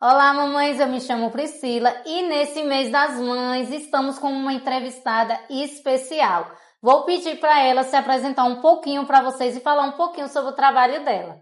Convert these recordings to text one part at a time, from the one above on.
Olá, mamães, eu me chamo Priscila e nesse mês das mães estamos com uma entrevistada especial. Vou pedir para ela se apresentar um pouquinho para vocês e falar um pouquinho sobre o trabalho dela.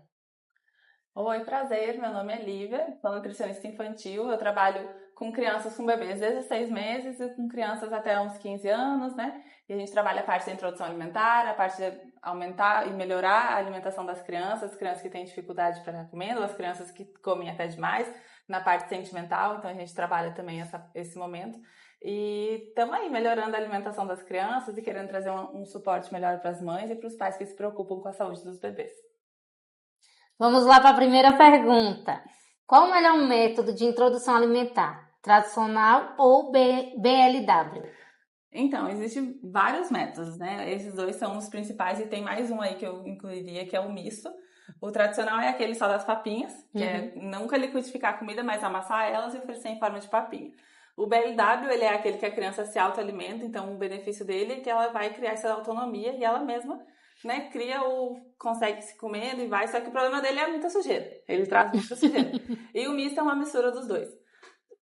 Oi, prazer. Meu nome é Lívia, sou nutricionista infantil. Eu trabalho com crianças com bebês desde 6 meses e com crianças até uns 15 anos, né? E a gente trabalha a parte da introdução alimentar, a parte de aumentar e melhorar a alimentação das crianças, as crianças que têm dificuldade para estar comendo, as crianças que comem até demais, na parte sentimental. Então a gente trabalha também esse momento. E estamos aí melhorando a alimentação das crianças e querendo trazer um suporte melhor para as mães e para os pais que se preocupam com a saúde dos bebês. Vamos lá para a primeira pergunta. Qual o melhor método de introdução alimentar? Tradicional ou BLW? Então, existem vários métodos, né? Esses dois são os principais e tem mais um aí que eu incluiria, que é o misto. O tradicional é aquele só das papinhas, que é nunca liquidificar a comida, mas amassar elas e oferecer em forma de papinha. O BLW, ele é aquele que a criança se autoalimenta, então o benefício dele é que ela vai criar essa autonomia e ela mesma, né, consegue se comendo e vai, só que o problema dele é muita sujeira. Ele traz muita sujeira. E o misto é uma mistura dos dois.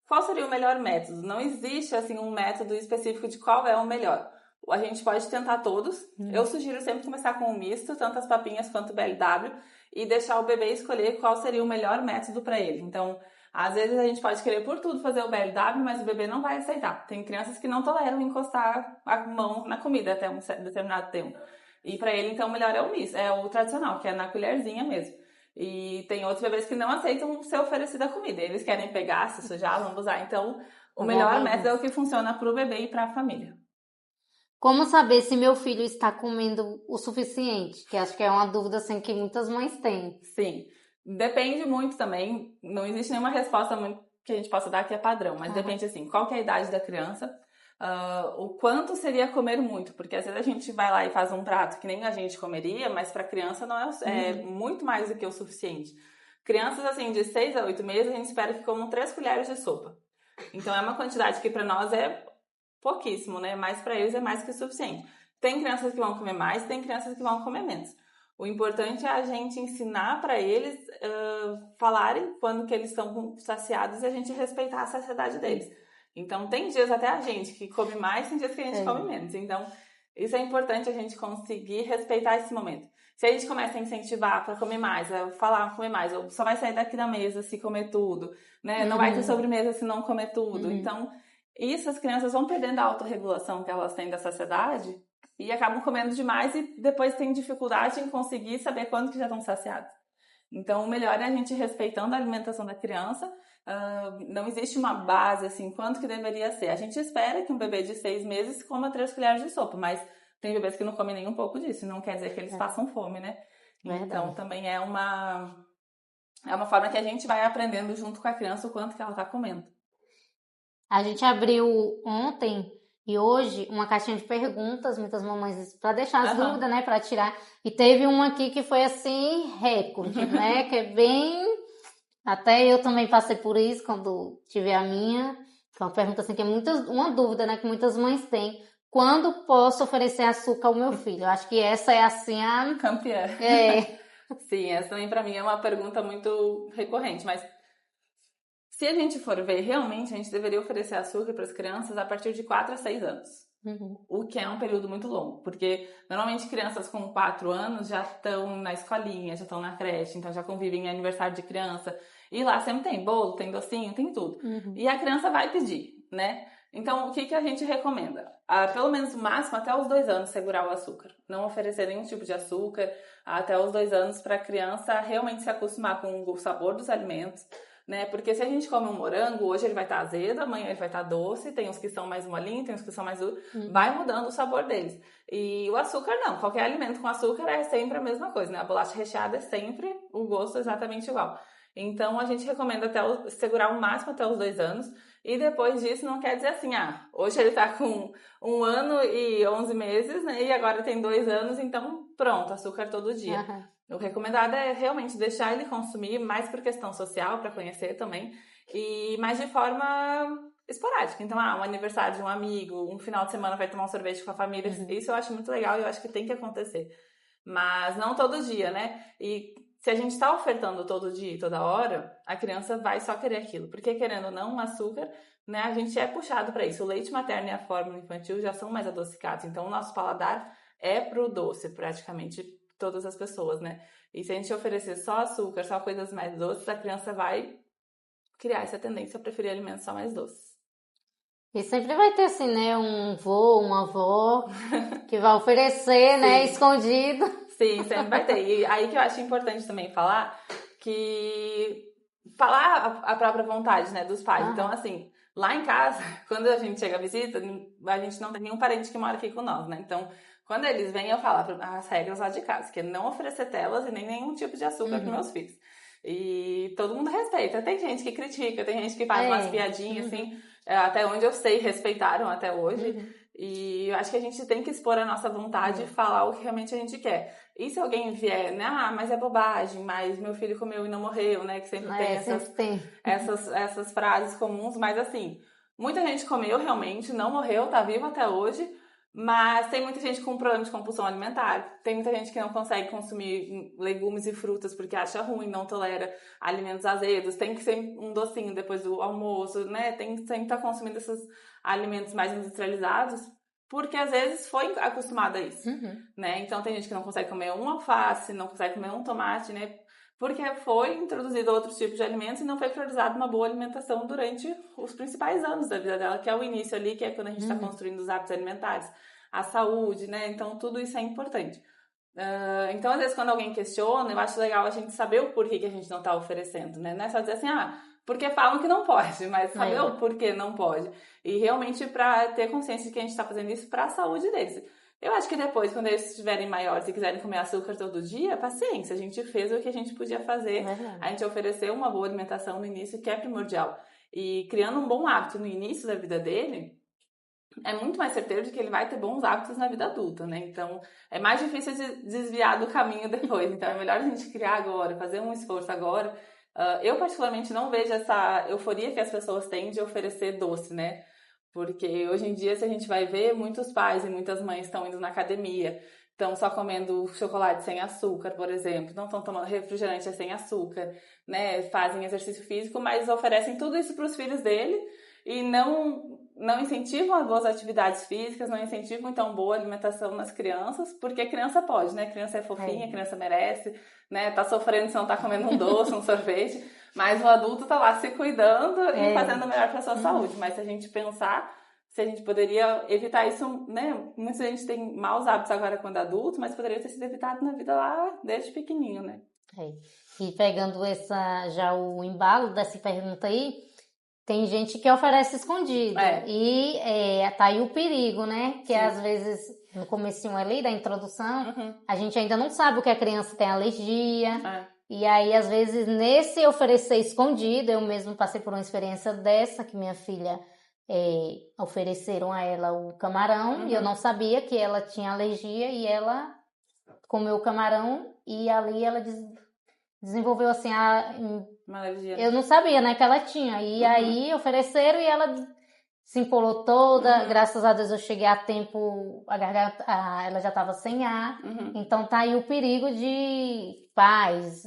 Qual seria o melhor método? Não existe assim um método específico de qual é o melhor. A gente pode tentar todos. Eu sugiro sempre começar com o misto, tanto as papinhas quanto o BLW, e deixar o bebê escolher qual seria o melhor método para ele. Então, às vezes a gente pode querer por tudo fazer o BLW, mas o bebê não vai aceitar. Tem crianças que não toleram encostar a mão na comida até um determinado tempo. E para ele, então, o melhor é o misto, é o tradicional, que é na colherzinha mesmo. E tem outros bebês que não aceitam ser oferecida a comida. Eles querem pegar, se sujar, lambuzar. Então, o melhor método é o que funciona para o bebê e para a família. Como saber se meu filho está comendo o suficiente? Que acho que é uma dúvida assim, que muitas mães têm. Sim, depende muito também. Não existe nenhuma resposta muito que a gente possa dar que é padrão, mas depende assim, qual que é a idade da criança, o quanto seria comer muito, porque às vezes a gente vai lá e faz um prato que nem a gente comeria, mas para criança não é muito mais do que o suficiente. Crianças assim de 6 a 8 meses, a gente espera que comam 3 colheres de sopa. Então é uma quantidade que para nós é pouquíssimo, né? Mas para eles é mais que o suficiente. Tem crianças que vão comer mais, tem crianças que vão comer menos. O importante é a gente ensinar para eles falarem quando que eles estão saciados e a gente respeitar a saciedade deles. Então, tem dias até a gente que come mais, tem dias que a gente come menos. Então, isso é importante a gente conseguir respeitar esse momento. Se a gente começa a incentivar para comer mais, a falar comer mais, ou só vai sair daqui da mesa se comer tudo, né? Não vai ter sobremesa se não comer tudo. Então, isso as crianças vão perdendo a autorregulação que elas têm da saciedade e acabam comendo demais e depois têm dificuldade em conseguir saber quando que já estão saciados. Então, o melhor é a gente ir respeitando a alimentação da criança. Não existe uma base, assim, quanto que deveria ser. A gente espera que um bebê de 6 meses coma 3 colheres de sopa, mas tem bebês que não comem nem um pouco disso. Não quer dizer que eles passam fome, né? Verdade. Então, também é uma forma que a gente vai aprendendo junto com a criança o quanto que ela está comendo. A gente abriu ontem e hoje uma caixinha de perguntas, muitas mamães, para deixar as dúvidas, né, para tirar. E teve uma aqui que foi assim, recorde, né, que é bem... Até eu também passei por isso quando tive a minha. Que é uma pergunta assim, que é uma dúvida, né, que muitas mães têm. Quando posso oferecer açúcar ao meu filho? Eu acho que essa é assim a... Campeã. É. Sim, essa também para mim é uma pergunta muito recorrente, mas se a gente for ver, realmente a gente deveria oferecer açúcar para as crianças a partir de 4 a 6 anos. O que é um período muito longo, porque normalmente crianças com 4 anos já estão na escolinha, já estão na creche, então já convivem em aniversário de criança, e lá sempre tem bolo, tem docinho, tem tudo. E a criança vai pedir, né? Então, o que a gente recomenda? Pelo menos o máximo até os 2 anos segurar o açúcar. Não oferecer nenhum tipo de açúcar até os 2 anos para a criança realmente se acostumar com o sabor dos alimentos, né? Porque se a gente come um morango, hoje ele vai estar azedo, amanhã ele vai estar doce, tem uns que são mais molinhos, tem uns que são mais duros, vai mudando o sabor deles. E o açúcar não, qualquer alimento com açúcar é sempre a mesma coisa, né? A bolacha recheada é sempre o gosto exatamente igual. Então a gente recomenda segurar o máximo até os 2 anos, e depois disso não quer dizer assim, hoje ele tá com 1 ano e 11 meses, né? E agora tem 2 anos, então pronto, açúcar todo dia. O recomendado é realmente deixar ele consumir mais por questão social, para conhecer também, e mais de forma esporádica. Então, um aniversário de um amigo, um final de semana vai tomar um sorvete com a família, isso eu acho muito legal e eu acho que tem que acontecer. Mas não todo dia, né? E Se a gente está ofertando todo dia e toda hora, a criança vai só querer aquilo. Porque, querendo ou não, o açúcar, né, a gente é puxado para isso. O leite materno e a fórmula infantil já são mais adocicados. Então, o nosso paladar é pro doce, praticamente, todas as pessoas, né? E se a gente oferecer só açúcar, só coisas mais doces, a criança vai criar essa tendência a preferir alimentos só mais doces. E sempre vai ter, assim, né, um vô, uma avó que vai oferecer, né, escondido. Sim, sempre vai ter. E aí que eu acho importante também falar que... Falar a própria vontade, né, dos pais. Então, assim, lá em casa, quando a gente chega à visita, a gente não tem nenhum parente que mora aqui com nós, né? Então, quando eles vêm, eu falo as regras lá de casa, que é não oferecer telas e nem nenhum tipo de açúcar para meus filhos. E todo mundo respeita. Tem gente que critica, tem gente que faz umas piadinhas, assim, até onde eu sei, respeitaram até hoje. E eu acho que a gente tem que expor a nossa vontade e falar o que realmente a gente quer. E se alguém vier, né, mas é bobagem, mas meu filho comeu e não morreu, né, que sempre tem essas frases comuns, mas assim, muita gente comeu realmente, não morreu, tá vivo até hoje, mas tem muita gente com problema de compulsão alimentar, tem muita gente que não consegue consumir legumes e frutas porque acha ruim, não tolera alimentos azedos, tem que ser um docinho depois do almoço, né, tem que sempre estar consumindo esses alimentos mais industrializados, porque às vezes foi acostumada a isso, né? Então tem gente que não consegue comer um alface, não consegue comer um tomate, né? Porque foi introduzido outros tipos de alimentos e não foi priorizado uma boa alimentação durante os principais anos da vida dela, que é o início ali, que é quando a gente está construindo os hábitos alimentares, a saúde, né? Então tudo isso é importante. Então, às vezes, quando alguém questiona, eu acho legal a gente saber o porquê que a gente não está oferecendo, né? Não é só dizer assim, porque falam que não pode, mas saber o porquê não pode. E realmente para ter consciência de que a gente está fazendo isso para a saúde deles. Eu acho que depois, quando eles estiverem maiores e quiserem comer açúcar todo dia, paciência, a gente fez o que a gente podia fazer. A gente ofereceu uma boa alimentação no início, que é primordial. E criando um bom hábito no início da vida dele, é muito mais certeiro de que ele vai ter bons hábitos na vida adulta, né? Então, é mais difícil de desviar do caminho depois. Então, é melhor a gente criar agora, fazer um esforço agora. Eu, particularmente, não vejo essa euforia que as pessoas têm de oferecer doce, né? Porque hoje em dia, se a gente vai ver, muitos pais e muitas mães estão indo na academia, estão só comendo chocolate sem açúcar, por exemplo, não estão tomando refrigerante sem açúcar, né? Fazem exercício físico, mas oferecem tudo isso para os filhos dele e não incentivam as boas atividades físicas, não incentivam, então, boa alimentação nas crianças, porque a criança pode, né? A criança é fofinha, a criança merece, né? Tá sofrendo se não tá comendo um doce, um sorvete, mas o adulto tá lá se cuidando e fazendo o melhor para sua saúde. Mas se a gente pensar, se a gente poderia evitar isso, né? Muita gente tem maus hábitos agora quando adulto, mas poderia ter sido evitado na vida lá desde pequenininho, né? E pegando já o embalo dessa pergunta aí, tem gente que oferece escondido. E tá aí o perigo, né? Que às vezes, no comecinho ali da introdução, a gente ainda não sabe o que a criança tem alergia. E aí, às vezes, nesse oferecer escondido, eu mesmo passei por uma experiência dessa, que minha filha ofereceram a ela o camarão, e eu não sabia que ela tinha alergia, e ela comeu o camarão, e ali ela desenvolveu assim uma alergia. Eu não sabia, né, que ela tinha. E aí ofereceram e ela se empolou toda. Graças a Deus eu cheguei a tempo, a garganta, ela já estava sem ar. Então tá aí o perigo de pais,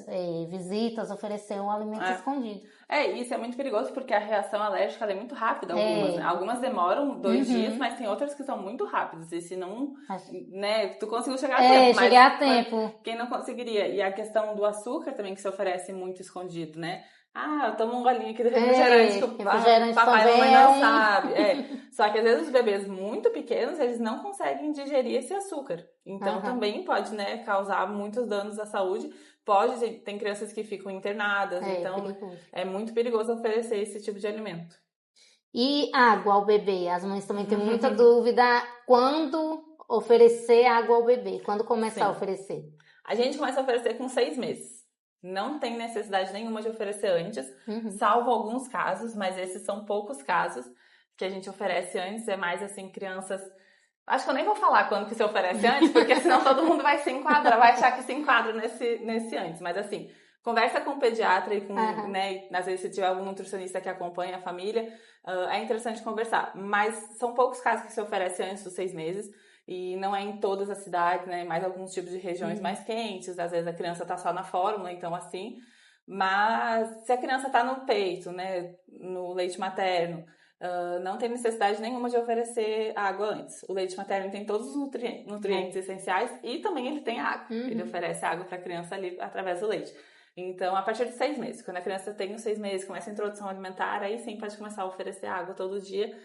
visitas, oferecer um alimento escondido. Isso é muito perigoso porque a reação alérgica ela é muito rápida, algumas, né? Algumas demoram 2 dias, mas tem outras que são muito rápidas. E se não, né, tu conseguiu chegar a tempo. Cheguei a tempo. Quem não conseguiria? E a questão do açúcar também que se oferece muito escondido, né? Eu tomo um golinho aqui do refrigerante que o papai e mamãe não sabe. Só que às vezes os bebês muito pequenos, eles não conseguem digerir esse açúcar. Então também pode, né, causar muitos danos à saúde. Tem crianças que ficam internadas, então é muito perigoso oferecer esse tipo de alimento. E água ao bebê? As mães também têm muita dúvida quando oferecer água ao bebê, quando começar a oferecer. A gente começa a oferecer com 6 meses. Não tem necessidade nenhuma de oferecer antes, salvo alguns casos, mas esses são poucos casos que a gente oferece antes, é mais assim, crianças... Acho que eu nem vou falar quando que se oferece antes, porque senão todo mundo vai se enquadrar, vai achar que se enquadra nesse antes. Mas assim, conversa com o pediatra e com, né, às vezes se tiver algum nutricionista que acompanha a família, é interessante conversar. Mas são poucos casos que se oferece antes dos 6 meses. e não é em todas as cidades, né? Mais alguns tipos de regiões mais quentes, às vezes a criança tá só na fórmula, então assim. Mas se a criança tá no peito, né? No leite materno, não tem necessidade nenhuma de oferecer água antes. O leite materno tem todos os nutrientes essenciais e também ele tem água. Ele oferece água para a criança ali através do leite. Então, a partir de 6 meses, quando a criança tem os 6 meses, começa a introdução alimentar, aí sim pode começar a oferecer água todo dia,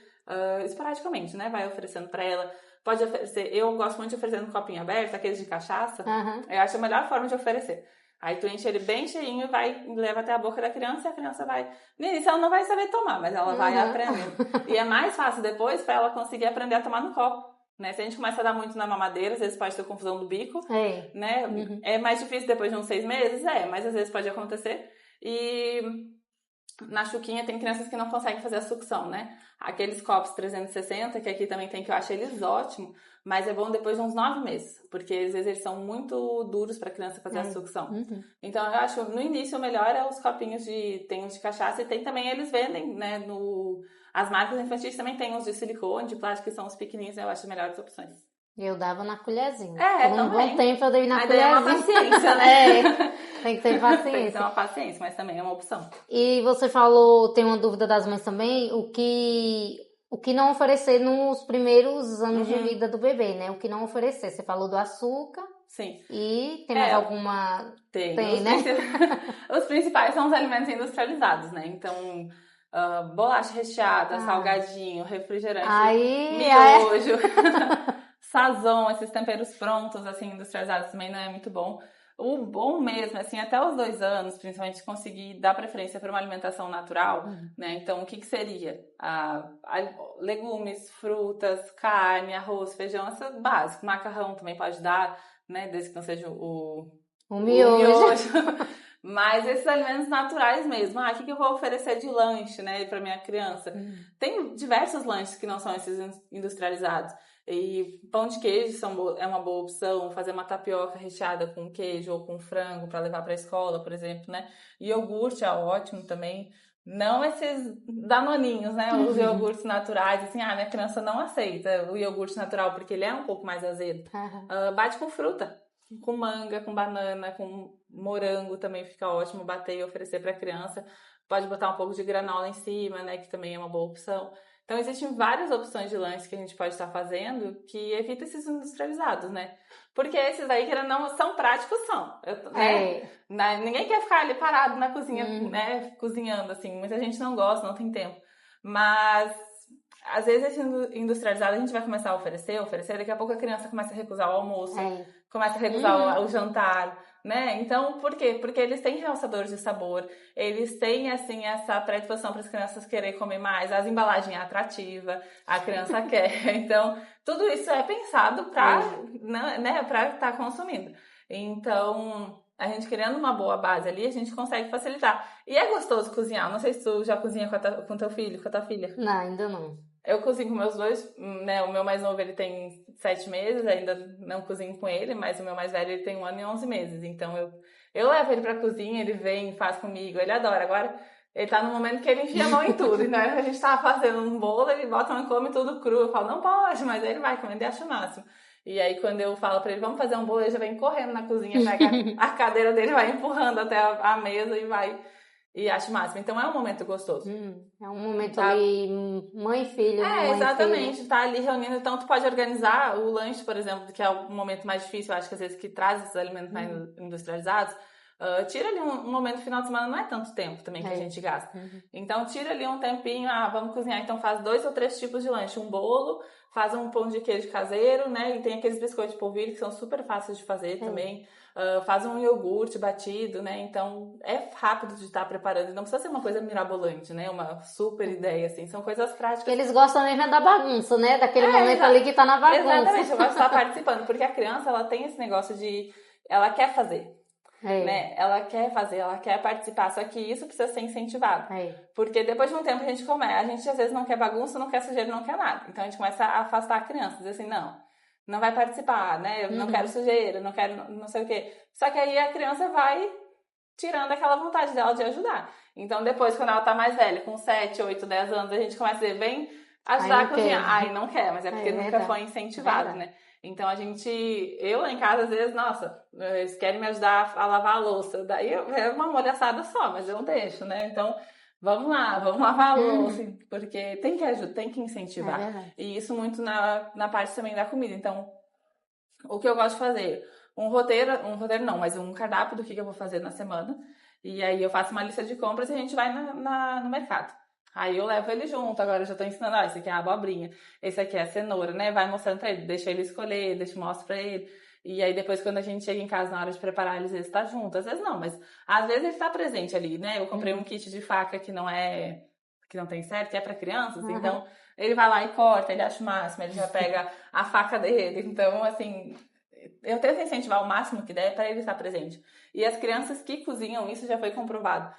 esporadicamente, né? Vai oferecendo para ela. Pode oferecer, eu gosto muito de oferecer no copinho aberto, aqueles de cachaça. Eu acho a melhor forma de oferecer. Aí tu enche ele bem cheinho, leva até a boca da criança e a criança vai... No início ela não vai saber tomar, mas ela vai aprendendo. E é mais fácil depois para ela conseguir aprender a tomar no copo. Né? Se a gente começa a dar muito na mamadeira, às vezes pode ter confusão do bico. Né? É mais difícil depois de uns 6 meses? Mas às vezes pode acontecer. E na chuquinha tem crianças que não conseguem fazer a sucção, né? Aqueles copos 360, que aqui também tem, que eu acho eles ótimos, mas é bom depois de uns 9 meses, porque às vezes eles são muito duros para a criança fazer a sucção. Então eu acho, no início o melhor é os copinhos tem os de cachaça e tem também, eles vendem, né, as marcas infantis também tem os de silicone, de plástico, que são os pequenininhos, eu acho melhores opções. Eu dava na colherzinha. Por um bom tempo eu dei na colherzinha. É uma paciência, né? Tem que ter paciência. Tem que ter uma paciência, mas também é uma opção. E você falou, tem uma dúvida das mães também, o que não oferecer nos primeiros anos de vida do bebê, né? O que não oferecer. Você falou do açúcar. Sim. E tem mais alguma... Tem, né? Os principais são os alimentos industrializados, né? Então... bolacha recheada, salgadinho, refrigerante, miojo, sazon, esses temperos prontos, assim, industrializados também não é muito bom. O bom mesmo, assim, até os 2 anos, principalmente, conseguir dar preferência para uma alimentação natural, né? Então, o que seria? Legumes, frutas, carne, arroz, feijão, essa básico. Macarrão também pode dar, né? Desde que não seja o miojo. Mas esses alimentos naturais mesmo. O que eu vou oferecer de lanche, né, para minha criança? Tem diversos lanches que não são esses industrializados. E pão de queijo é uma boa opção. Fazer uma tapioca recheada com queijo ou com frango para levar para a escola, por exemplo, né? Iogurte é ótimo também. Não esses danoninhos, né? Os iogurtes naturais, assim, minha criança não aceita o iogurte natural porque ele é um pouco mais azedo. Bate com fruta. Com manga, com banana, com morango também fica ótimo bater e oferecer para a criança. Pode botar um pouco de granola em cima, né, que também é uma boa opção. Então existem várias opções de lanche que a gente pode estar fazendo que evita esses industrializados, né? Porque esses aí que não são práticos, são. Ninguém quer ficar ali parado na cozinha, né, cozinhando assim. Muita gente não gosta, não tem tempo. Mas às vezes esse industrializado a gente vai começar a oferecer, daqui a pouco a criança começa a recusar o almoço, começa a recusar o jantar, né? Então, por quê? Porque eles têm realçadores de sabor, eles têm, assim, essa predisposição para as crianças querer comer mais, as embalagens atrativas, a criança quer. Então, tudo isso é pensado para, né, para estar consumindo. Então, a gente criando uma boa base ali, a gente consegue facilitar. E é gostoso cozinhar. Não sei se tu já cozinha com teu filho, com a tua filha. Não, ainda não. Eu cozinho com meus dois, né? O meu mais novo, ele tem 7 meses, ainda não cozinho com ele, mas o meu mais velho, ele tem 1 ano e 11 meses. Então, eu levo ele pra cozinha, ele vem, faz comigo, ele adora. Agora, ele tá no momento que ele enfia a mão em tudo. Então, a gente tava fazendo um bolo, ele bota e come tudo cru. Eu falo, não pode, mas ele vai comendo e acha o máximo. E aí, quando eu falo pra ele, vamos fazer um bolo, ele já vem correndo na cozinha, pega a cadeira dele, vai empurrando até a mesa e vai... E acho o máximo. Então é um momento gostoso. É um momento ali, mãe e filho. Exatamente. Filho. Tá ali reunindo. Então tu pode organizar o lanche, por exemplo, que é o momento mais difícil, eu acho que às vezes que traz esses alimentos mais industrializados. Tira ali um momento, final de semana não é tanto tempo também que a gente gasta. Então tira ali um tempinho, vamos cozinhar. Então faz 2 ou 3 tipos de lanche. Um bolo, faz um pão de queijo caseiro, né? E tem aqueles biscoitos de polvilho que são super fáceis de fazer também. Faz um iogurte batido, né? Então é rápido de estar preparando. Não precisa ser uma coisa mirabolante, né? Uma super ideia, assim. São coisas práticas. Que eles gostam mesmo da bagunça, né? Daquele momento ali que tá na bagunça. Exatamente, eu gosto de estar participando. Porque a criança, ela tem esse negócio de... Ela quer fazer. Né? Ela quer fazer, ela quer participar. Só que isso precisa ser incentivado. Porque depois de um tempo a gente às vezes não quer bagunça, não quer sujeira, não quer nada. Então a gente começa a afastar a criança. Dizer assim, não vai participar, né? Eu não quero sujeira, não quero não sei o quê. Só que aí a criança vai tirando aquela vontade dela de ajudar. Então depois, quando ela tá mais velha, com 7, 8, 10 anos, a gente começa a dizer, vem ajudar a cozinhar. Aí não quer, mas é porque nunca foi incentivado, né? Então eu lá em casa, às vezes, nossa, eles querem me ajudar a lavar a louça. Daí é uma molhaçada só, mas eu não deixo, né? Então, vamos lá, vamos lavar a louça, porque tem que ajudar, tem que incentivar. E isso muito na parte também da comida. Então, o que eu gosto de fazer? Um roteiro não, mas um cardápio do que eu vou fazer na semana. E aí eu faço uma lista de compras e a gente vai no mercado. Aí eu levo ele junto, agora eu já tô ensinando, esse aqui é a abobrinha, esse aqui é a cenoura, né? Vai mostrando pra ele, deixa ele escolher, mostro pra ele. E aí depois quando a gente chega em casa na hora de preparar, ele às vezes tá junto, às vezes não, mas às vezes ele tá presente ali, né? Eu comprei um kit de faca que não tem certo, que é pra crianças, então ele vai lá e corta, ele acha o máximo, ele já pega a faca dele. Então, assim, eu tento incentivar o máximo que der para ele estar presente. E as crianças que cozinham, isso já foi comprovado,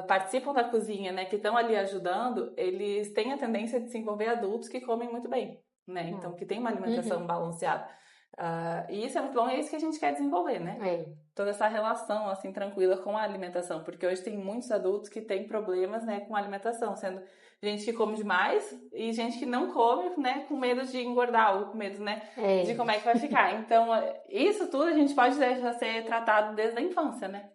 participam da cozinha, né, que estão ali ajudando, eles têm a tendência de desenvolver adultos que comem muito bem, né? Então, que tem uma alimentação balanceada. E isso é muito bom, é isso que a gente quer desenvolver, né? Toda essa relação, assim, tranquila com a alimentação. Porque hoje tem muitos adultos que têm problemas, né, com a alimentação, sendo gente que come demais e gente que não come, né, com medo de engordar ou com medo, né, de como é que vai ficar. Então, isso tudo a gente pode deixar ser tratado desde a infância, né?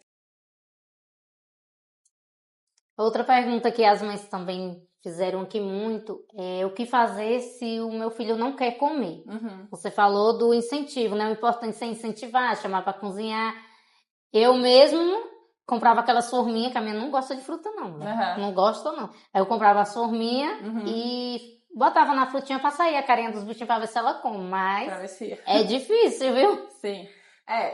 Outra pergunta que as mães também fizeram aqui muito é o que fazer se o meu filho não quer comer. Você falou do incentivo, né? O importante é incentivar, chamar para cozinhar. Eu mesmo comprava aquelas forminhas, que a minha não gosta de fruta não, né? Não gosta não. Aí eu comprava as forminhas e botava na frutinha pra sair a carinha dos bichinhos pra ver se ela come, mas é difícil, viu? Sim.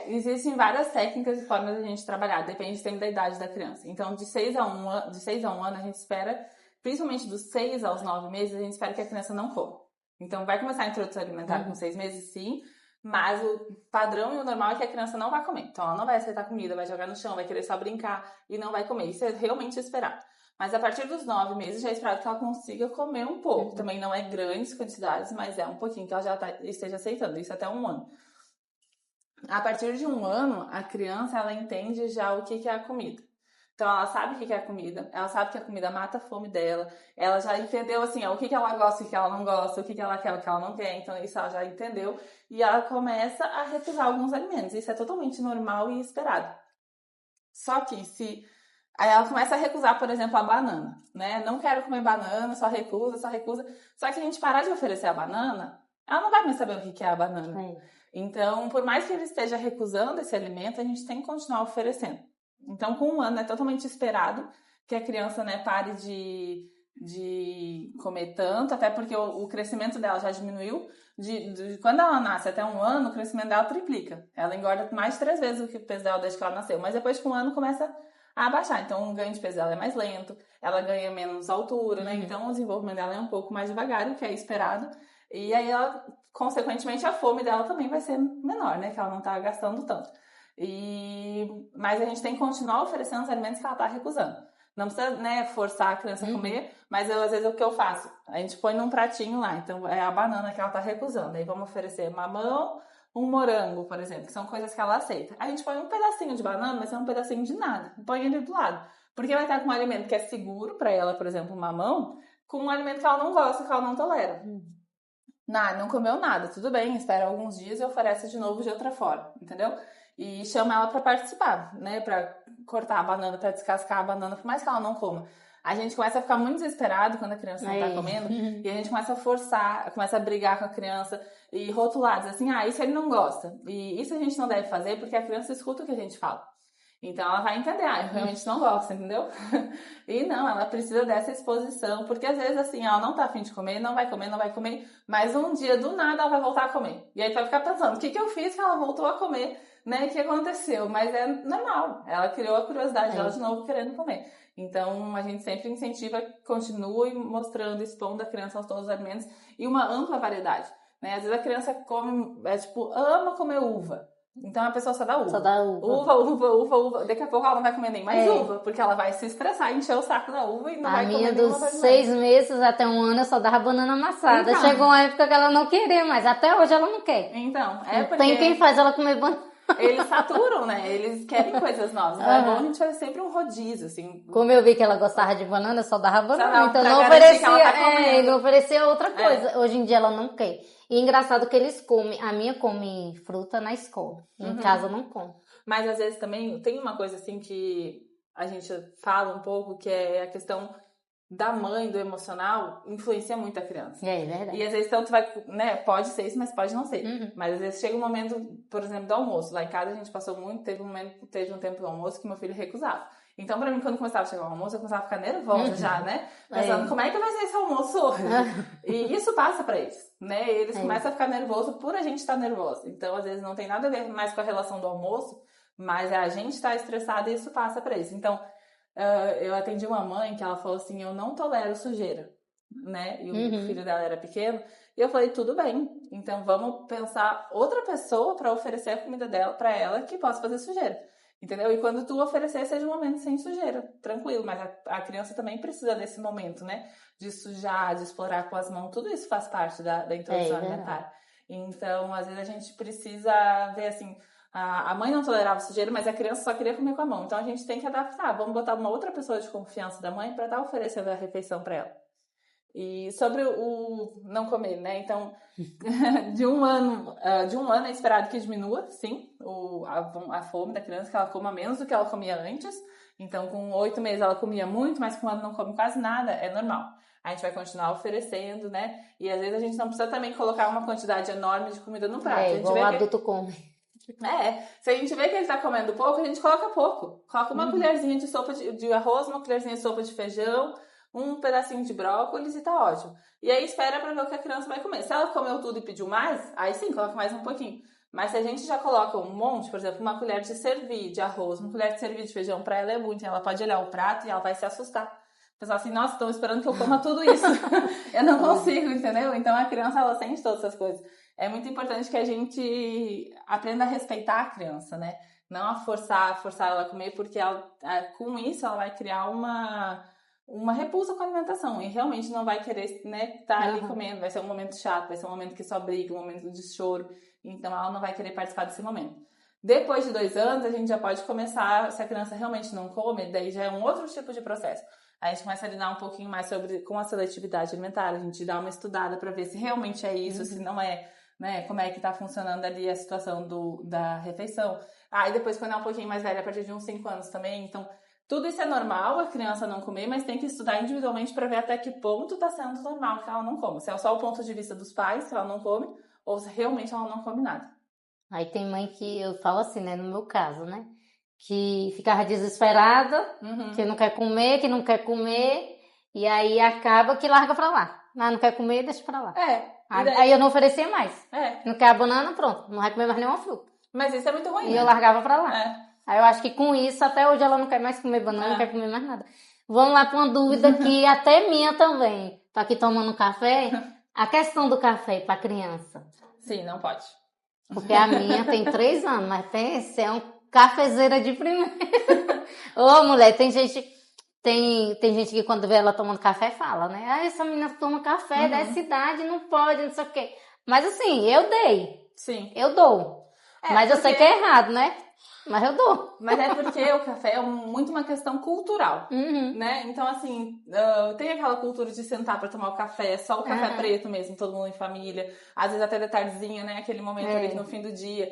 Existem várias técnicas e formas de a gente trabalhar, depende sempre da idade da criança. Então, de 6 a 1 ano, a gente espera, principalmente dos 6 aos 9 meses, a gente espera que a criança não coma. Então, vai começar a introdução alimentar com 6 meses, sim, mas o padrão e o normal é que a criança não vai comer. Então, ela não vai aceitar comida, vai jogar no chão, vai querer só brincar e não vai comer. Isso é realmente esperado. Mas a partir dos 9 meses já é esperado que ela consiga comer um pouco. Também não é grandes quantidades, mas é um pouquinho que ela já esteja aceitando. Isso até 1 ano. A partir de 1 ano, a criança, ela entende já o que é a comida. Então, ela sabe o que é a comida, ela sabe que a comida mata a fome dela, ela já entendeu, assim, o que ela gosta e o que ela não gosta, o que ela quer e o que ela não quer, então isso ela já entendeu, e ela começa a recusar alguns alimentos. Isso é totalmente normal e esperado. Só que aí ela começa a recusar, por exemplo, a banana, né? Não quero comer banana, só recusa. Só que se a gente parar de oferecer a banana, ela não vai mais saber o que é a banana. Então, por mais que ele esteja recusando esse alimento, a gente tem que continuar oferecendo. Então, com 1 ano é totalmente esperado que a criança, né, pare de comer tanto, até porque o crescimento dela já diminuiu. De quando ela nasce até 1 ano, o crescimento dela triplica. Ela engorda mais de 3 vezes o que o peso dela desde que ela nasceu. Mas depois de 1 ano começa a abaixar. Então, o ganho de peso dela é mais lento, ela ganha menos altura, né? Então, o desenvolvimento dela é um pouco mais devagar, o que é esperado. E aí, consequentemente, a fome dela também vai ser menor, né? Que ela não tá gastando tanto. Mas a gente tem que continuar oferecendo os alimentos que ela tá recusando. Não precisa, né, forçar a criança a comer, mas às vezes o que eu faço? A gente põe num pratinho lá, então é a banana que ela tá recusando. Aí vamos oferecer mamão, um morango, por exemplo, que são coisas que ela aceita. A gente põe um pedacinho de banana, mas é um pedacinho de nada. Põe ele do lado. Porque vai estar com um alimento que é seguro para ela, por exemplo, um mamão, com um alimento que ela não gosta, que ela não tolera. Não comeu nada, tudo bem, espera alguns dias e oferece de novo de outra forma, entendeu? E chama ela para participar, né? Para cortar a banana, para descascar a banana, por mais que ela não coma. A gente começa a ficar muito desesperado quando a criança não tá comendo, e a gente começa a forçar, começa a brigar com a criança e rotular, dizer assim, isso ele não gosta. E isso a gente não deve fazer porque a criança escuta o que a gente fala. Então ela vai entender, eu realmente não gosto, entendeu? E não, ela precisa dessa exposição, porque às vezes assim, ela não tá afim de comer, não vai comer, mas um dia do nada ela vai voltar a comer. E aí tu vai ficar pensando, o que eu fiz que ela voltou a comer, né? O que aconteceu? Mas é normal, ela criou a curiosidade dela de novo querendo comer. Então a gente sempre incentiva que continue mostrando, expondo a criança aos todos os alimentos e uma ampla variedade, né? Às vezes a criança come, ama comer uva. Então a pessoa só dá uva. Uva. Daqui a pouco ela não vai comer nem mais uva, porque ela vai se estressar, encher o saco da uva e não vai comer nenhuma. A minha dos 6 meses até 1 ano eu só dava banana amassada. Então, chegou uma época que ela não queria mais. Até hoje ela não quer. Então, porque... Tem quem faz ela comer banana. Eles saturam, né? Eles querem coisas novas. Então é bom a gente fazer sempre um rodízio, assim. Como eu vi que ela gostava de banana, eu só dava banana. Não, então pra não garantir que ela tá oferecia, comendo. não oferecia outra coisa. Hoje em dia ela não quer. E é engraçado que eles comem, a minha come fruta na escola. Em casa não come. Mas às vezes também tem uma coisa assim que a gente fala um pouco, que é a questão da mãe, do emocional, influencia muito a criança. É verdade. E às vezes tanto vai, né, pode ser isso, mas pode não ser. Mas às vezes chega um momento, por exemplo, do almoço. Lá em casa a gente passou muito, teve um tempo do almoço que meu filho recusava. Então, pra mim, quando começava a chegar o almoço, eu começava a ficar nervosa já, né? Pensando, como é que vai ser esse almoço hoje? E isso passa pra eles, né? Eles começam a ficar nervosos por a gente estar nervosa. Então, às vezes, não tem nada a ver mais com a relação do almoço, mas a gente estar estressada e isso passa pra eles. Então, eu atendi uma mãe que ela falou assim, eu não tolero sujeira, né? E o filho dela era pequeno. E eu falei, tudo bem. Então, vamos pensar outra pessoa pra oferecer a comida dela pra ela que possa fazer sujeira. Entendeu? E quando tu oferecer, seja um momento sem sujeira, tranquilo. Mas a criança também precisa desse momento, né? De sujar, de explorar com as mãos. Tudo isso faz parte da introdução alimentar. Então, às vezes a gente precisa ver assim... A mãe não tolerava sujeira, mas a criança só queria comer com a mão. Então, a gente tem que adaptar. Vamos botar uma outra pessoa de confiança da mãe para estar oferecendo a refeição para ela. E sobre o não comer, né? Então, de um ano é esperado que diminua, sim, a fome da criança, que ela coma menos do que ela comia antes. Então, com 8 meses ela comia muito, mas com um ano não come quase nada, é normal. A gente vai continuar oferecendo, né? E às vezes a gente não precisa também colocar uma quantidade enorme de comida no prato. Igual o adulto come. Se a gente vê que ele tá comendo pouco, a gente coloca pouco. Coloca uma colherzinha de sopa de arroz, uma colherzinha de sopa de feijão, um pedacinho de brócolis e tá ótimo. E aí espera pra ver o que a criança vai comer. Se ela comeu tudo e pediu mais, aí sim, coloca mais um pouquinho. Mas se a gente já coloca um monte, por exemplo, uma colher de servir de arroz, uma colher de servir de feijão, pra ela é muito. Ela pode olhar o prato e ela vai se assustar. Pensar assim, nossa, estão esperando que eu coma tudo isso. Eu não consigo, entendeu? Então a criança, ela sente todas essas coisas. É muito importante que a gente aprenda a respeitar a criança, né? Não a forçar ela a comer, porque com isso ela vai criar uma repulsa com a alimentação e realmente não vai querer, né, estar ali comendo. Vai ser um momento chato, vai ser um momento que só briga, um momento de choro. Então ela não vai querer participar desse momento. Depois de 2 anos, a gente já pode começar, se a criança realmente não come, daí já é um outro tipo de processo. A gente começa a lidar um pouquinho mais com a seletividade alimentar, a gente dá uma estudada para ver se realmente é isso, se não é, né, como é que tá funcionando ali a situação da refeição. E depois quando é um pouquinho mais velha, a partir de uns 5 anos também, então tudo isso é normal, a criança não comer, mas tem que estudar individualmente para ver até que ponto tá sendo normal que ela não come. Se é só o ponto de vista dos pais, se ela não come, ou se realmente ela não come nada. Aí tem mãe que, eu falo assim, né, no meu caso, né, que ficava desesperada, que não quer comer, e aí acaba que larga pra lá. Não quer comer, deixa pra lá. Aí eu não oferecia mais. Não quer a banana, pronto, não vai comer mais nenhuma fruta. Mas isso é muito ruim, E né? eu largava pra lá. Aí eu acho que com isso, até hoje ela não quer mais comer banana, não quer comer mais nada. Vamos lá pra uma dúvida que até minha também. Tô aqui tomando café. A questão do café pra criança. Sim, não pode. Porque a minha tem 3 anos, mas pense, é um cafezeira de primeira. Ô, mulher, tem gente que quando vê ela tomando café fala, né? Essa menina toma café dessa idade, não pode, não sei o quê. Mas assim, eu dei. Sim. Eu dou. Mas eu sei que é errado, né? Mas eu dou. Mas é porque o café é muito uma questão cultural, né? Então, assim, tem aquela cultura de sentar pra tomar o café, só o café preto mesmo, todo mundo em família. Às vezes até de tardezinha, né? Aquele momento ali no fim do dia.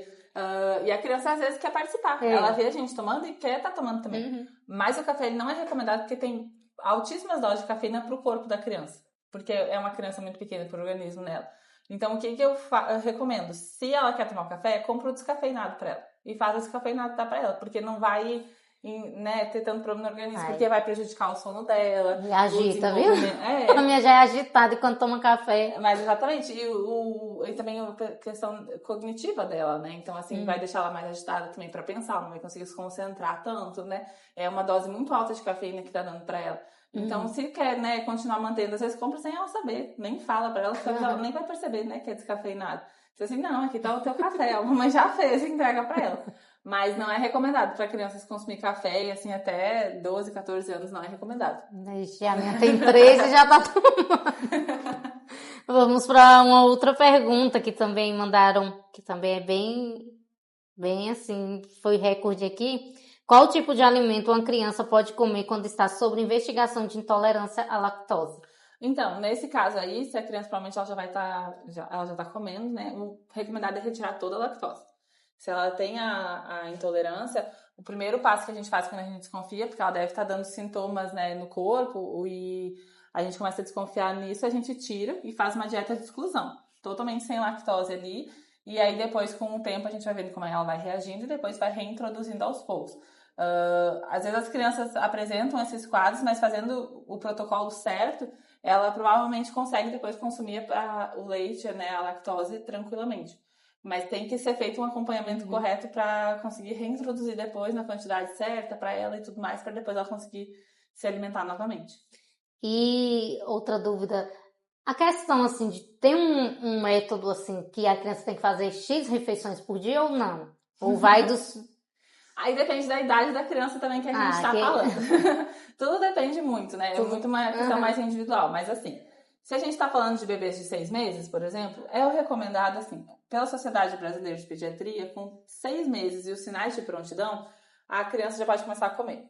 E a criança às vezes quer participar. Ela vê a gente tomando e quer estar tomando também. Mas o café ele não é recomendado porque tem altíssimas doses de cafeína pro corpo da criança. Porque é uma criança muito pequena pro organismo dela. Então, o que eu recomendo? Se ela quer tomar o café, compra o descafeinado pra ela. E faz o descafeinado dar pra ela. Porque não vai, né, ter tanto problema no organismo. Porque vai prejudicar o sono dela. E agita, viu? A minha já é agitada quando toma café. Mas exatamente. E também a questão cognitiva dela, né? Então, assim, vai deixar ela mais agitada também pra pensar. Não vai conseguir se concentrar tanto, né? É uma dose muito alta de cafeína que tá dando pra ela. Então, se quer, né, continuar mantendo, às vezes compra sem ela saber, nem fala pra ela, ela nem vai perceber, né, que é descafeinado. Diz assim, não, aqui tá o teu café, a mamãe já fez e entrega pra ela. Mas não é recomendado pra crianças consumir café e, assim, até 12, 14 anos não é recomendado. Ixi, a minha tem 13 e já tá tomando. Vamos pra uma outra pergunta que também mandaram, que também é bem bem assim, foi recorde aqui. Qual tipo de alimento uma criança pode comer quando está sob investigação de intolerância à lactose? Então, nesse caso aí, se a criança provavelmente ela já vai estar, ela já tá comendo, né? O recomendado é retirar toda a lactose. Se ela tem a intolerância, o primeiro passo que a gente faz quando a gente desconfia, porque ela deve estar dando sintomas, né, no corpo, e a gente começa a desconfiar nisso, a gente tira e faz uma dieta de exclusão, totalmente sem lactose ali, e aí depois, com o tempo, a gente vai vendo como ela vai reagindo e depois vai reintroduzindo aos poucos. Às vezes as crianças apresentam esses quadros, mas fazendo o protocolo certo, ela provavelmente consegue depois consumir o leite, né, a lactose tranquilamente. Mas tem que ser feito um acompanhamento correto para conseguir reintroduzir depois na quantidade certa para ela e tudo mais, para depois ela conseguir se alimentar novamente. E outra dúvida, a questão assim de ter um método assim que a criança tem que fazer X refeições por dia ou não? Ou vai dos... Aí depende da idade da criança também que a gente está falando. Tudo depende muito, né? É muito uma questão mais individual. Mas assim, se a gente está falando de bebês de 6 meses, por exemplo, é o recomendado assim, pela Sociedade Brasileira de Pediatria, com 6 meses e os sinais de prontidão, a criança já pode começar a comer.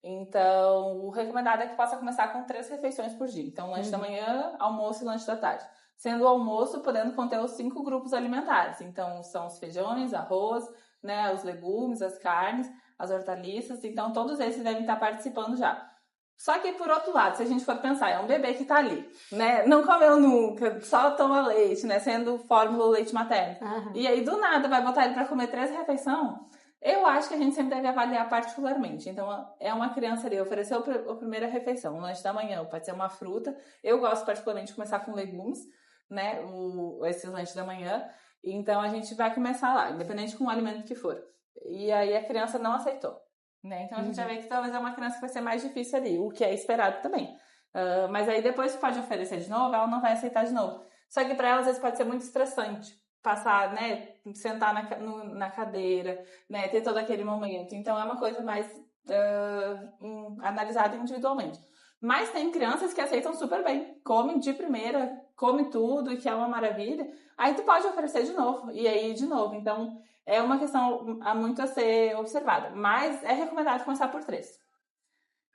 Então, o recomendado é que possa começar com 3 refeições por dia. Então, lanche da manhã, almoço e lanche da tarde. Sendo o almoço podendo conter os 5 grupos alimentares. Então, são os feijões, arroz, né, os legumes, as carnes, as hortaliças. Então, todos esses devem estar participando já. Só que, por outro lado, se a gente for pensar, é um bebê que tá ali, né? Não comeu nunca, só toma leite, né? Sendo fórmula leite materno. E aí, do nada, vai botar ele para comer 3 refeições. Eu acho que a gente sempre deve avaliar particularmente. Então, é uma criança ali, ofereceu a primeira refeição, um lanche da manhã, pode ser uma fruta. Eu gosto particularmente de começar com legumes, né? Esses lanches da manhã. Então, a gente vai começar lá, independente com o alimento que for. E aí, a criança não aceitou, né? Então, a gente vai ver que talvez é uma criança que vai ser mais difícil ali, o que é esperado também. Mas aí, depois que pode oferecer de novo, ela não vai aceitar de novo. Só que para ela, às vezes, pode ser muito estressante passar, né, sentar na cadeira, né, ter todo aquele momento. Então, é uma coisa mais analisada individualmente. Mas tem crianças que aceitam super bem, comem de primeira, come tudo e que é uma maravilha. Aí tu pode oferecer de novo, e aí de novo. Então, é uma questão muito a ser observada. Mas é recomendado começar por 3.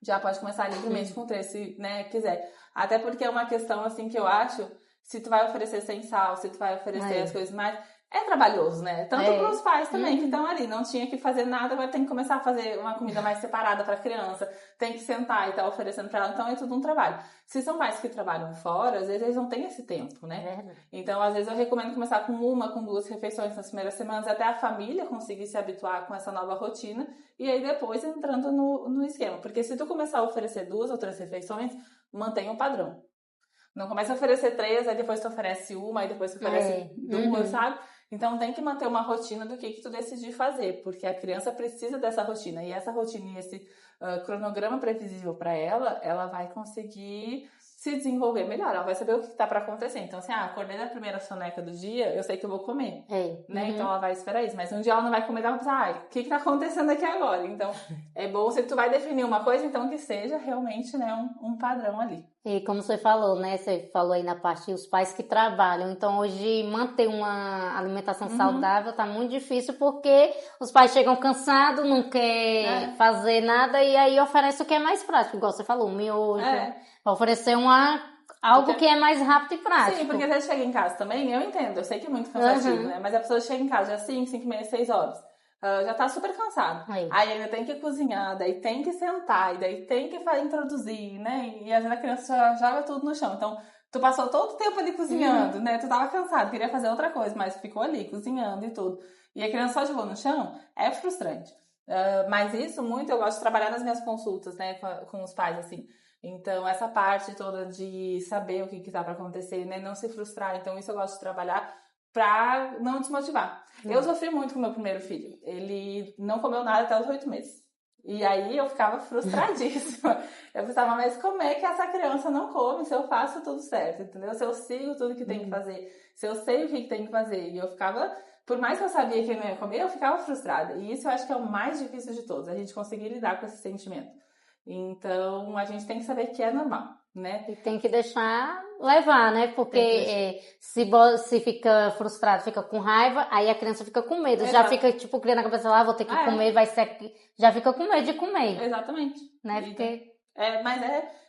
Já pode começar livremente com 3, se, né, quiser. Até porque é uma questão, assim, que eu acho, se tu vai oferecer sem sal, se tu vai oferecer as coisas mais... É trabalhoso, né? Tanto para os pais também, que estão ali. Não tinha que fazer nada, agora tem que começar a fazer uma comida mais separada para a criança. Tem que sentar e estar oferecendo para ela. Então, é tudo um trabalho. Se são pais que trabalham fora, às vezes eles não têm esse tempo, né? Então, às vezes eu recomendo começar com 1, com 2 refeições nas primeiras semanas, até a família conseguir se habituar com essa nova rotina. E aí, depois, entrando no esquema. Porque se tu começar a oferecer 2 ou 3 refeições, mantém um padrão. Não começa a oferecer 3, aí depois tu oferece 1, aí depois tu oferece 2, sabe? Então tem que manter uma rotina do que tu decidir fazer, porque a criança precisa dessa rotina. E essa rotina e esse cronograma previsível para ela, ela vai conseguir se desenvolver melhor. Ela vai saber o que está para acontecer. Então, assim, acordei na primeira soneca do dia, eu sei que eu vou comer. Né? Então ela vai esperar isso. Mas um dia ela não vai comer, ela vai pensar, o que está acontecendo aqui agora? Então, é bom se tu vai definir uma coisa, então que seja realmente, né, um padrão ali. E como você falou, né? Você falou aí na parte os pais que trabalham. Então, hoje, manter uma alimentação saudável tá muito difícil porque os pais chegam cansados, não quer fazer nada e aí oferece o que é mais prático. Igual você falou, miojo. Oferecer algo que é mais rápido e prático. Sim, porque às vezes chega em casa também, eu entendo, eu sei que é muito cansativo, né? Mas a pessoa chega em casa já 5, 5 e meia, 6 horas. Já tá super cansado. Aí ainda tem que cozinhar, daí tem que sentar, e daí tem que introduzir, né? E às vezes a criança já joga tudo no chão. Então, tu passou todo o tempo ali cozinhando, né? Tu tava cansado, queria fazer outra coisa, mas ficou ali cozinhando e tudo. E a criança só jogou no chão, é frustrante. Mas isso muito eu gosto de trabalhar nas minhas consultas, né? Com os pais, assim. Então, essa parte toda de saber o que tá pra acontecer, né? Não se frustrar. Então, isso eu gosto de trabalhar pra não desmotivar. Eu sofri muito com meu primeiro filho. Ele não comeu nada até os 8 meses. E aí eu ficava frustradíssima. Eu pensava, mas como é que essa criança não come se eu faço tudo certo, entendeu? Se eu sigo tudo que tem que fazer, se eu sei o que tem que fazer. E eu ficava, por mais que eu sabia que ele não ia comer, eu ficava frustrada. E isso eu acho que é o mais difícil de todos, a gente conseguir lidar com esse sentimento. Então, a gente tem que saber que é normal. né? E tem que deixar levar, né? Porque se fica frustrado, fica com raiva, aí a criança fica com medo. Exato. Já fica, tipo, criando na cabeça lá, vou ter que comer, vai ser... Já fica com medo de comer. Exatamente. Né? Porque... Mas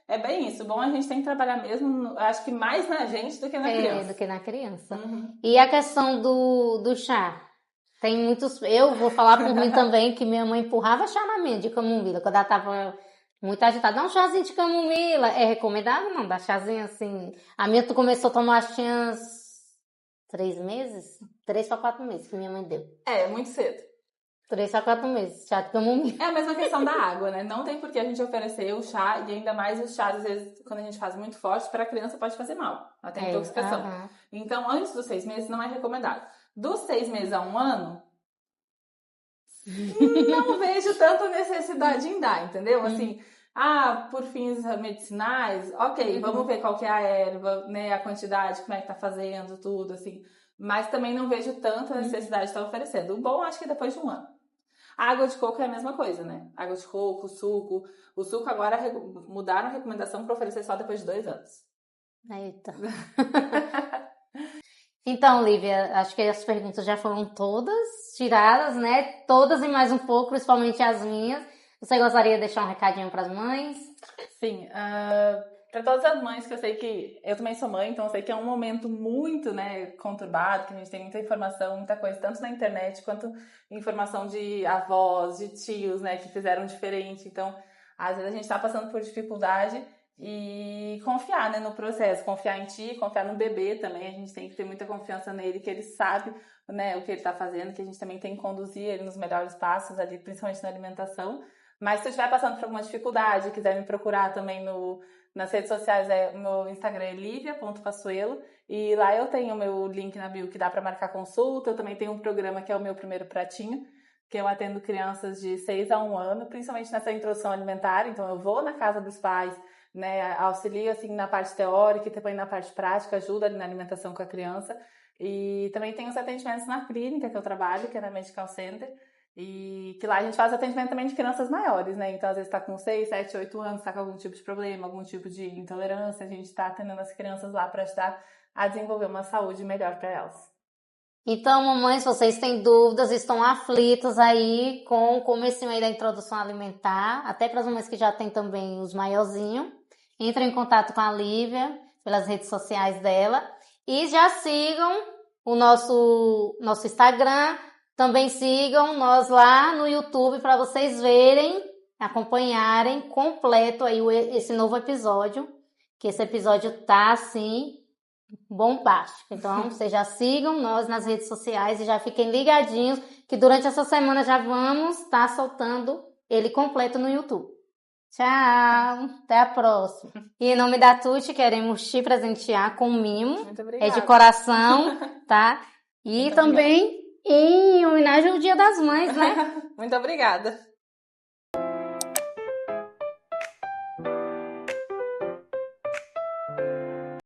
é bem isso. Bom, a gente tem que trabalhar mesmo, acho que mais na gente do que na criança. Do que na criança. Uhum. E a questão do chá? Tem muitos... Eu vou falar por mim também, que minha mãe empurrava chá na minha de camomila, quando ela tava muito agitada. Dá um chazinho de camomila. É recomendável? Não, dá chazinho assim. A minha tu começou a tomar, acho que tinha uns 3 meses? 3 para 4 meses que minha mãe deu. Muito cedo. 3 a 4 meses, chá de camomila. É a mesma questão da água, né? Não tem por que a gente oferecer o chá, e ainda mais os chás, às vezes, quando a gente faz muito forte, para a criança pode fazer mal, até intoxicação. Então, antes dos 6 meses, não é recomendado. Dos 6 meses a 1 ano, não vejo tanta necessidade em dar, entendeu? Assim, por fins medicinais, ok, vamos ver qual que é a erva, né? A quantidade, como é que tá fazendo, tudo, assim. Mas também não vejo tanta necessidade de estar oferecendo. O bom, acho que depois de 1 ano. A água de coco é a mesma coisa, né? Água de coco, suco. O suco agora mudaram a recomendação para oferecer só depois de 2 anos. Eita. Então, Lívia, acho que as perguntas já foram todas tiradas, né? Todas e mais um pouco, principalmente as minhas. Você gostaria de deixar um recadinho para as mães? Sim, para todas as mães, que eu sei que eu também sou mãe, então eu sei que é um momento muito, né, conturbado, que a gente tem muita informação, muita coisa, tanto na internet quanto informação de avós, de tios, né, que fizeram diferente. Então, às vezes a gente está passando por dificuldade e confiar, né, no processo, confiar em ti, confiar no bebê também. A gente tem que ter muita confiança nele, que ele sabe, né, o que ele está fazendo, que a gente também tem que conduzir ele nos melhores passos ali, principalmente na alimentação. Mas se tu estiver passando por alguma dificuldade, quiser me procurar também nas redes sociais, meu Instagram é livia.passuelo, e lá eu tenho o meu link na bio que dá para marcar consulta. Eu também tenho um programa que é o meu primeiro pratinho, que eu atendo crianças de 6 a 1 ano, principalmente nessa introdução alimentar. Então eu vou na casa dos pais, né, auxilio assim na parte teórica e também na parte prática, ajudo ali na alimentação com a criança. E também tem os atendimentos na clínica que eu trabalho, que é na Medical Center, e que lá a gente faz atendimento também de crianças maiores, né? Então, às vezes tá com 6, 7, 8 anos, tá com algum tipo de problema, algum tipo de intolerância, a gente tá atendendo as crianças lá para ajudar a desenvolver uma saúde melhor para elas. Então, mamães, vocês têm dúvidas, estão aflitas aí com o comecinho aí da introdução alimentar, até para as mamães que já têm também os maiorzinhos, entrem em contato com a Lívia pelas redes sociais dela e já sigam o nosso Instagram. Também sigam nós lá no YouTube para vocês verem, acompanharem completo aí esse novo episódio, que esse episódio tá assim bombástico. Então, vocês já sigam nós nas redes sociais e já fiquem ligadinhos que durante essa semana já vamos estar soltando ele completo no YouTube. Tchau, até a próxima. E em nome da Tuti, queremos te presentear com um mimo. Muito obrigada. É de coração, tá? E Muito também em homenagem ao Dia das Mães, né? Muito obrigada.